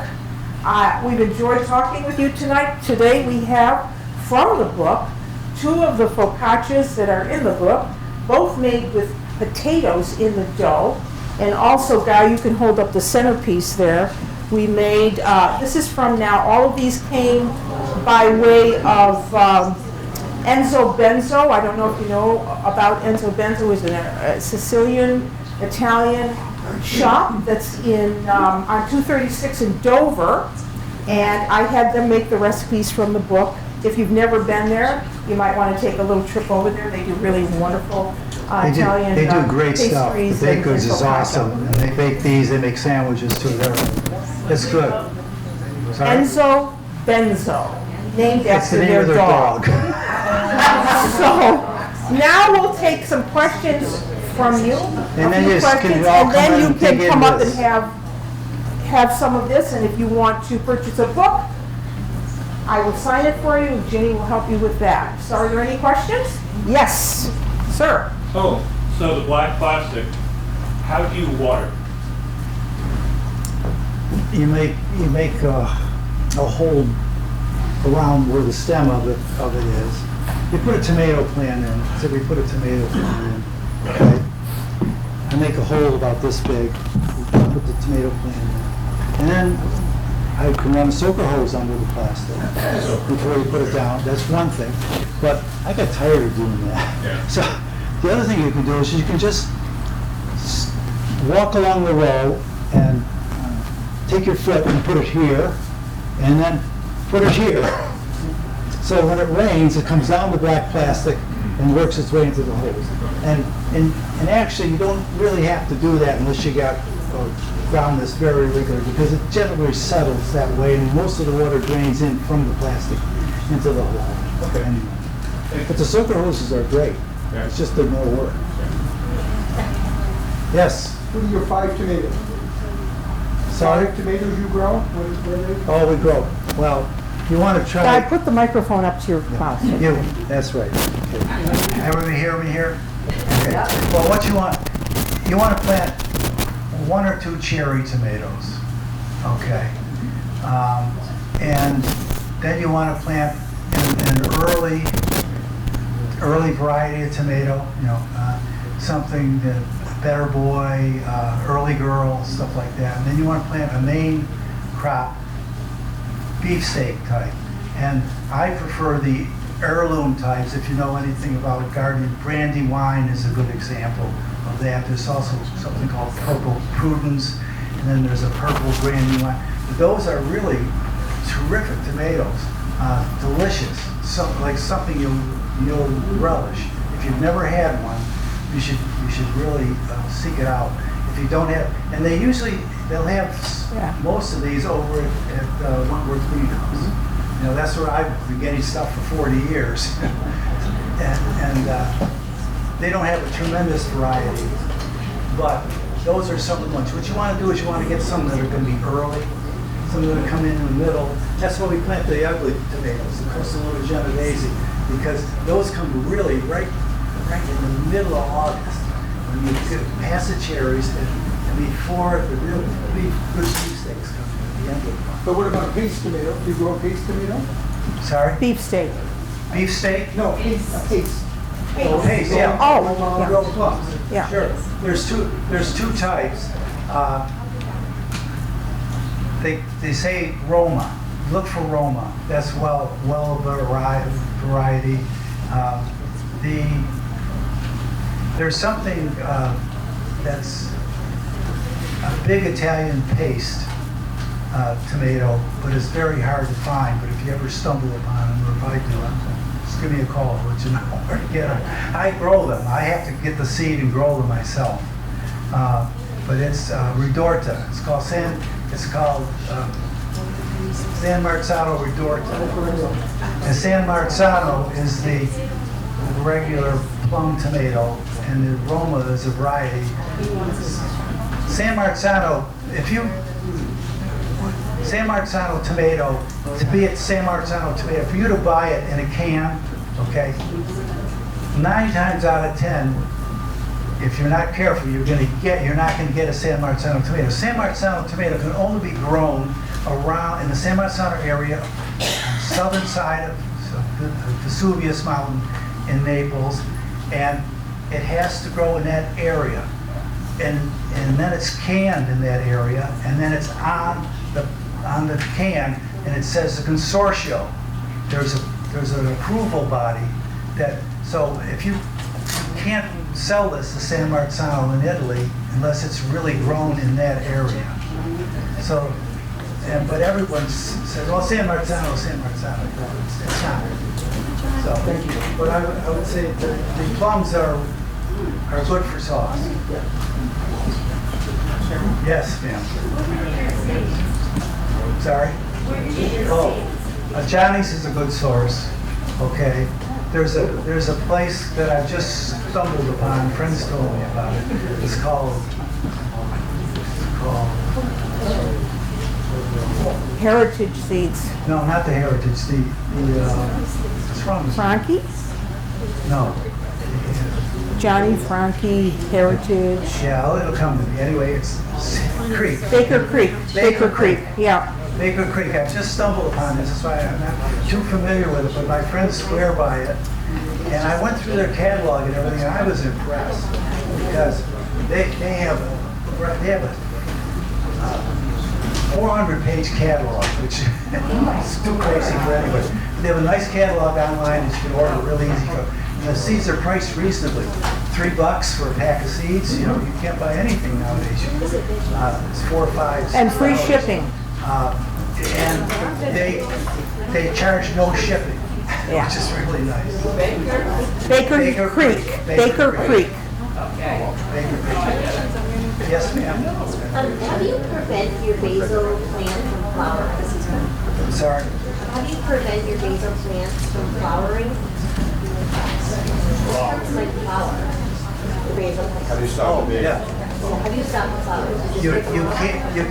We've enjoyed talking with you tonight. Today we have from the book 2 of the focaccias that are in the book, both made with potatoes in the dough, and also, Guy, you can hold up the centerpiece there. We made, this is from now, all of these came by way of Enzo Benzo. I don't know if you know about Enzo Benzo. He's a Sicilian, Italian shop that's on 236 in Dover. And I had them make the recipes from the book. If you've never been there, you might want to take a little trip over there. They do really wonderful Italian They do great stuff. The pastries baked goods and is focaccia. awesome. And they bake these, they make sandwiches too. It's good. Sorry? Enzo Benzo, named It's after the name their of their dog. dog. So now we'll take some questions from you, And then few you can questions, all and then come you and can dig come into up and this. have some of this. And if you want to purchase a book, I will sign it for you, and Ginny will help you with that. So are there any questions? Yes, sir. Oh, so the black plastic, how do you water? You make a hole around where the stem of it is. You put a tomato plant in. So we put a tomato plant in. Okay. I make a hole about this big. Put the tomato plant in, and then I can run a soaker hose under the plastic before you put it down. That's one thing. But I got tired of doing that. Yeah. So the other thing you can do is you can just walk along the row and take your foot and put it here, and then put it here. So when it rains, it comes down the black plastic and works its way into the hose. And actually, you don't really have to do that unless you got ground this very regular, because it generally settles that way, and most of the water drains in from the plastic into the hole. Okay. Anyway. But the soaker hoses are great. Yeah. It's just they're more work. Yes. What are your 5 tomatoes? Sorry. 5 tomatoes you grow? What are they? Oh, we grow. Well, you want to try. Guy, put the microphone up to your mouth. That's right. Okay. Everybody hear me here? Okay. Well, what you want to plant 1 or 2 cherry tomatoes. Okay. And then you want to plant an early variety of tomato, something that Better Boy, Early Girl, stuff like that. And then you want to plant a main crop, beefsteak type. And I prefer the heirloom types, if you know anything about gardening. Brandywine is a good example of that. There's also something called purple prudence, and then there's a purple Brandywine. Those are really terrific tomatoes, delicious, like something you'll relish. If you've never had one, you should really seek it out. If you don't have, and they'll have most of these over at Wentworth Greenhouse. You know, that's where I've been getting stuff for 40 years. and they don't have a tremendous variety, but those are some of the ones. What you want to do is you want to get some that are going to be early, some that are coming in the middle. That's why we plant the ugly tomatoes, the Costa Genovese, because those come really right in the middle of August. When you get past the cherries and before the real good beefsteaks come at the end of the month. But what about a peach tomato? Do you grow a peach tomato? Sorry? Beefsteak. Beefsteak? No, a peach. Oh, paste, yeah. Oh, Grow plums. yeah. Sure. There's two types. They say Roma. Look for Roma. That's well variety. There's something that's a big Italian paste tomato, but it's very hard to find. But if you ever stumble upon them, or if I do, just give me a call. I'll let you know where to get them. I grow them. I have to get the seed and grow them myself. But it's Ridorta. It's called San Marzano Ridorta. And San Marzano is the regular plum tomato, and the Roma is a variety. San Marzano tomato, to be at San Marzano tomato, for you to buy it in a can, okay, 9 times out of 10, if you're not careful, you're not going to get a San Marzano tomato. San Marzano tomato can only be grown around in the San Marzano area, on the southern side of the Vesuvius Mountain in Naples, and it has to grow in that area. And then it's canned in that area, and then it's on the can, and it says the consortio. There's an approval body that, so if you can't sell this to San Marzano in Italy unless it's really grown in that area. So, but everyone says, well, San Marzano. It's not. So, thank you. But I would say the plums are good for sauce. Yes, ma'am. Sorry? Oh, Johnny's is a good source. Okay. There's a place that I just stumbled upon. Friends told me about it. It's called Heritage Seeds. No, not the Heritage. What's wrong with Frankie? No. Johnny Frankie Heritage. Yeah, it'll come to me. Anyway, it's Creek. Baker Creek. Baker Creek. Yeah. Baker Creek. I just stumbled upon this. That's why I'm not too familiar with it, but my friends swear by it. And I went through their catalog and everything, and I was impressed because they have a 400-page catalog, which is too crazy for anybody. They have a nice catalog online that you can order really easy. And the seeds are priced reasonably. $3 for a pack of seeds. You know, you can't buy anything nowadays. It's 4 or 5. And free shipping. And they charge no shipping, Yeah. which is really nice. Baker Creek. Baker Creek. Baker Creek. Yes, ma'am. How do you prevent your basil plant from flowering? I'm sorry. How do you prevent your basil plants from flowering? It starts like flower. The basil plant. How do you stop the baby? Yeah. How do you stop the flowers? You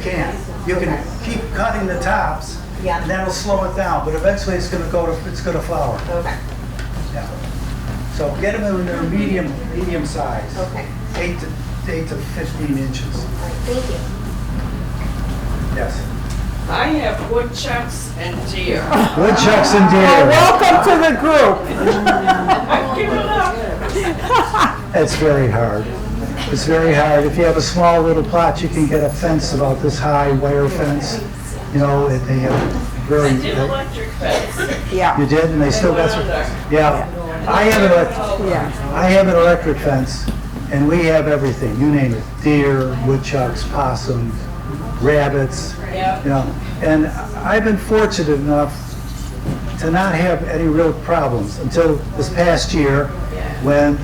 can't. You can keep cutting the tops, Yeah. and that'll slow it down. But eventually, it's going to flower. Okay. Yeah. So get them in their medium size. Okay. 8 to 15 inches. All right. Thank you. Yes. I have woodchucks and deer. Woodchucks and Well, deer. welcome to the group. I've given up. It's very hard. It's very hard. If you have a small little plot, you can get a fence about this high, wire fence. You know, they have very. I did electric fence. Yeah. You did, and they still got some? Yeah. I have an electric fence, and we have everything, you name it, deer, woodchucks, possums, rabbits, you know. And I've been fortunate enough to not have any real problems until this past year when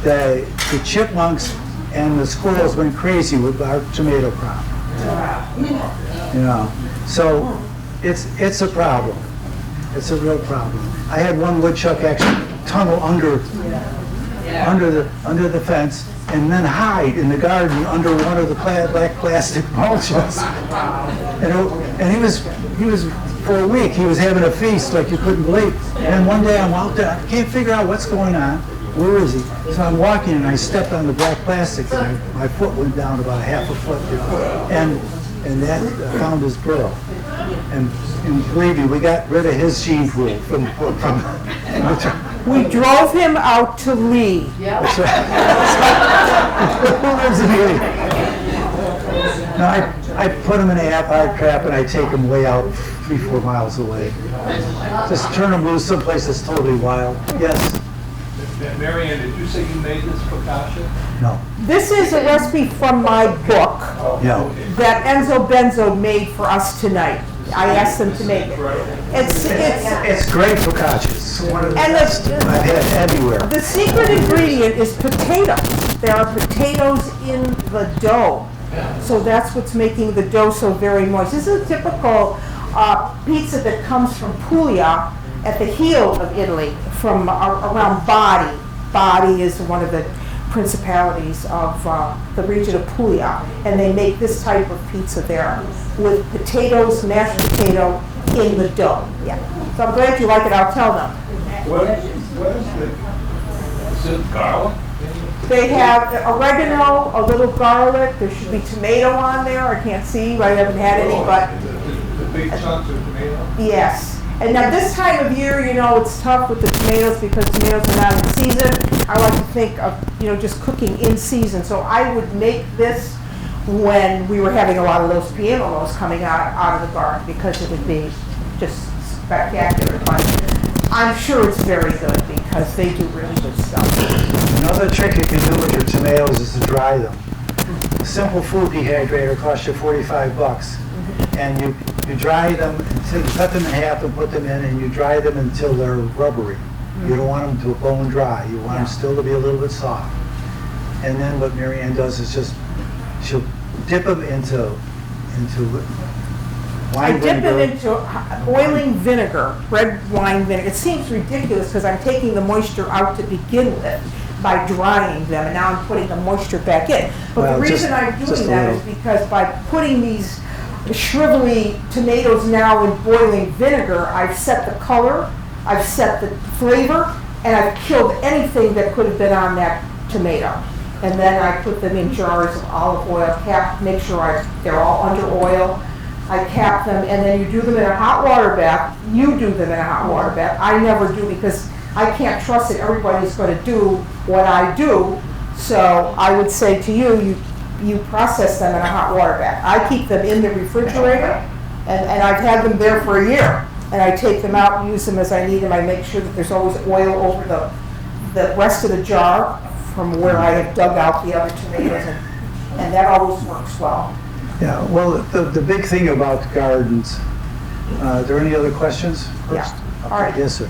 the chipmunks and the squirrels went crazy with our tomato crop. You know, so it's a problem. It's a real problem. I had one woodchuck actually tunnel under the fence and then hide in the garden under one of the black plastic mulches. And he was for a week he was having a feast like you couldn't believe. And one day I'm out there, I can't figure out what's going on. Where is he? So I'm walking and I stepped on the black plastic and my foot went down about a half a foot, you know, and that found his burrow. And believe me, we got rid of his gene pool from We drove him out to Lee. That's right. Who lives in Lee? No, I put him in a half-hour trap and I take him way out 3-4 miles away. Just turn him loose someplace that's totally wild. Yes. Mary Ann, did you say you made this focaccia? No. This is a recipe from my book Yeah. that Enzo Benzo made for us tonight. I asked them to make it. It's great focaccias. And I've had everywhere. the secret ingredient is potatoes. There are potatoes in the dough. So that's what's making the dough so very moist. This is a typical pizza that comes from Puglia at the heel of Italy, from around Bari. Bari is one of the principalities of the region of Puglia, and they make this type of pizza there with potatoes, mashed potato in the dough. Yeah. So I'm glad you like it. I'll tell them. What is it garlic? They have oregano, a little garlic. There should be tomato on there. I can't see. I haven't had any, but The big chunks of tomato? yes. And now this time of year, you know, it's tough with the tomatoes because tomatoes are not in season. I like to think of, you know, just cooking in season. So I would make this when we were having a lot of those PMOs coming out of the garden because it would be just spectacular. But I'm sure it's very good because they do really good stuff. Another trick you can do with your tomatoes is to dry them. A simple food dehydrator costs you $45. And you dry them until you cut them in half and put them in, and you dry them until they're rubbery. You don't want them to bone dry. You want them still to be a little bit soft. And then what Mary Ann does is she'll dip them into wine vinegar. I dip them into boiling vinegar, red wine vinegar. It seems ridiculous because I'm taking the moisture out to begin with by drying them, and now I'm putting the moisture back in. But Well, the reason just- I'm just doing a that little. is because by putting these shrivelly tomatoes now in boiling vinegar, I've set the color, I've set the flavor, and I've killed anything that could have been on that tomato. And then I put them in jars of olive oil, make sure they're all under oil. I cap them, and then you do them in a hot water bath. You do them in a hot water bath. I never do because I can't trust that everybody's going to do what I do. So I would say to you, you process them in a hot water bath. I keep them in the refrigerator, and I've had them there for a year. And I take them out and use them as I need them. I make sure that there's always oil over the rest of the jar from where I have dug out the other tomatoes, and that always works well. Yeah, well, the big thing about gardens, are there any other questions first? Yeah. All right. Yes, sir.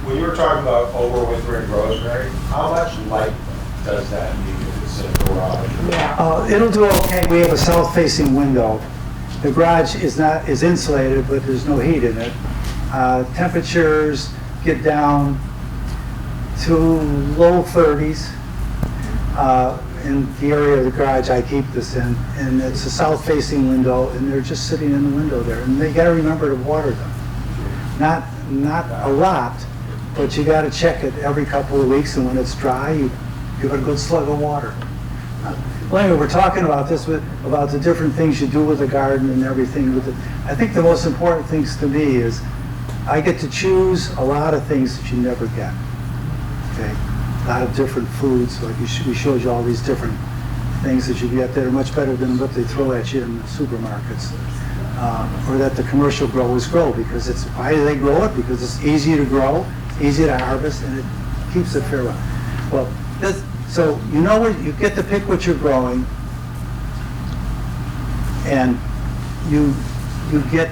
When you were talking about overwintering rosemary, how much light does that need if it's in a garage? Yeah. It'll do okay. We have a south-facing window. The garage is insulated, but there's no heat in it. Temperatures get down to low 30s in the area of the garage I keep this in, and it's a south-facing window, and they're just sitting in the window there. And they got to remember to water them. Not a lot, but you got to check it every couple of weeks, and when it's dry, you give it a good slug of water. Well, anyway, we're talking about this, about the different things you do with the garden and everything. I think the most important things to me is I get to choose a lot of things that you never get. Okay, a lot of different foods. Like we showed you all these different things that you get that are much better than what they throw at you in the supermarkets. or that the commercial growers grow, because it's, why do they grow it? Because it's easy to grow, easy to harvest, and it keeps it fair. Well, so you know what, you get to pick what you're growing, and you get,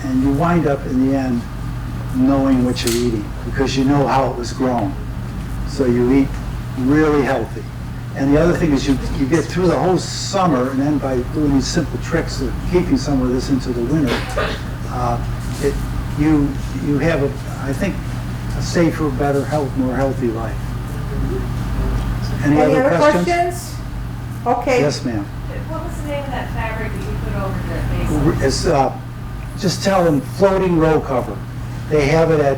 and you wind up in the end knowing what you're eating, because you know how it was grown. So you eat really healthy. And the other thing is you get through the whole summer, and then by doing these simple tricks of keeping some of this into the winter, you have, I think, a safer, better, more healthy life. Any other questions? Okay. Yes, ma'am. What was the name of that fabric that you put over the basil? It's, just tell them floating row cover. They have it at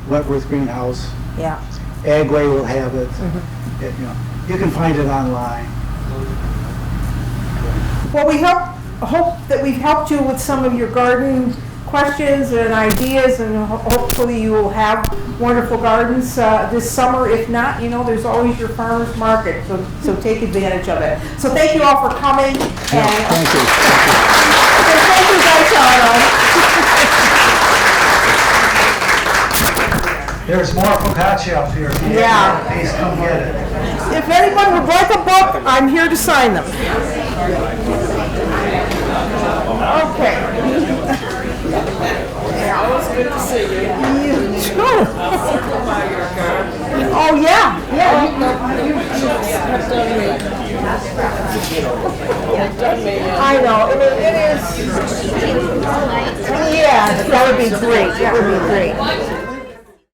Wentworth Greenhouse. Yeah. Agway will have it. You know, you can find it online. Well, we hope that we've helped you with some of your garden questions and ideas, and hopefully you will have wonderful gardens this summer. If not, you know, there's always your farmer's market, so take advantage of it. So thank you all for coming. And Thank you. thank you guys, There's more focaccia up here. If you Yeah. have it, please come get it. If anyone would like a book, I'm here to sign them. Okay. Yeah, it was good to see you. You too. Oh, yeah, I know, I mean, it is, yeah, that would be great, that would be great.